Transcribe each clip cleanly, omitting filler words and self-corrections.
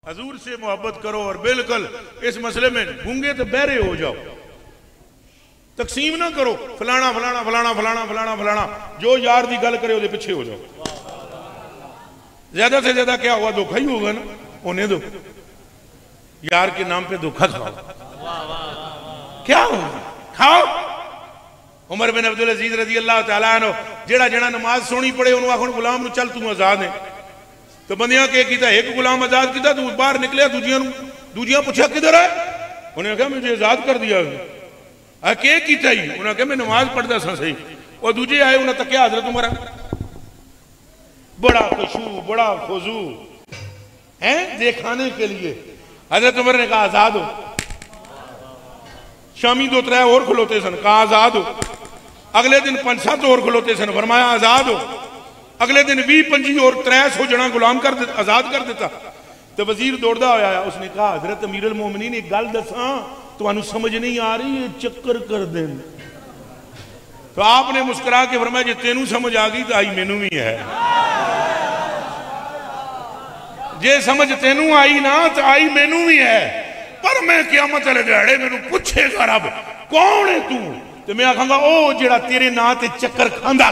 हजूर से मोहब्बत करो और बिल्कुल इस मसले में गूंगे तो बहरे हो जाओ। तकसीम ना करो फलाना फलाना फलाना फलाना फलाना फलाना, जो यार की गल करे उसके पिछे हो जाओ। ज्यादा से ज्यादा क्या हुआ, धोखा ही होगा ना, होने दो। यार के नाम पे धोखा खाओ, क्या होगा, खाओ। उमर बिन अब्दुल अजीज रजी अल्लाह तआला अन्हु जेड़ा जेड़ा नमाज सोनी पढ़े उन्होंने आखन गुलाम नूं चल तू आजाद है। तो बंदियां के कीता, एक गुलाम आजाद किया, तू बाहर निकलिया, दूजियां पूछा किधर है, उन्हें कहा मुझे आजाद कर दिया। के कीता ही, उन्हें कहा मैं नमाज पढ़ता सा सही। और दूजे आए, उन्हें तकिया हजरत उमर, बड़ा खुशू बड़ा खुजू है दिखाने के लिए। हजरत उमर ने कहा आजाद हो। शामी 2-3 और खलोते सन, कहा आजाद हो। अगले दिन 5-7 और खलोते सन, फरमाया आजाद हो। अगले दिन 20-25 और 300 जना गुलाम कर आजाद कर दिता। तो वजीर दौड़दा होया, उसने कहा हजरत अमीरुल मोमिनीन एक गल दसा, तुहानू समझ नहीं आ रही, ये चक्कर कर देन। तो आपने मुस्कुरा के फरमाया जे तेनू समझ आ गई तो आई मैनू भी है, जे समझ तेनू आई ना तो आई मैनू भी है। पर मैं क़यामत वाले दिहाड़े मैनू पूछेगा रब कौन है तू, तो मैं आखांगा ओ जेड़ा तेरे नां ते चक्कर खांदा।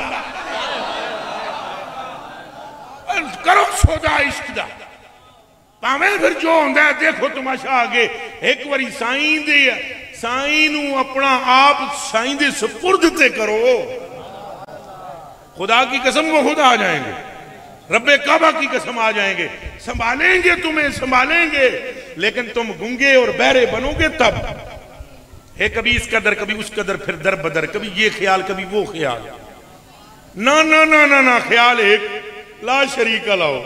करो सौदा इश्क दा, भावें फिर जो होंदा है देखो तमाशा आगे। एक बारी साईं नू अपना आप साईं दे सुपुर्द ते करो, खुदा की कसम वो खुद आ जाएंगे, रब्बे काबा की कसम आ जाएंगे, संभालेंगे तुम्हें संभालेंगे। लेकिन तुम गूंगे और बहरे बनोगे तब है, कभी इस कदर कभी उस कदर, फिर दर बदर, कभी ये ख्याल कभी वो ख्याल। ना ना ना ना ना, ख्याल एक ला शरीका लाओ।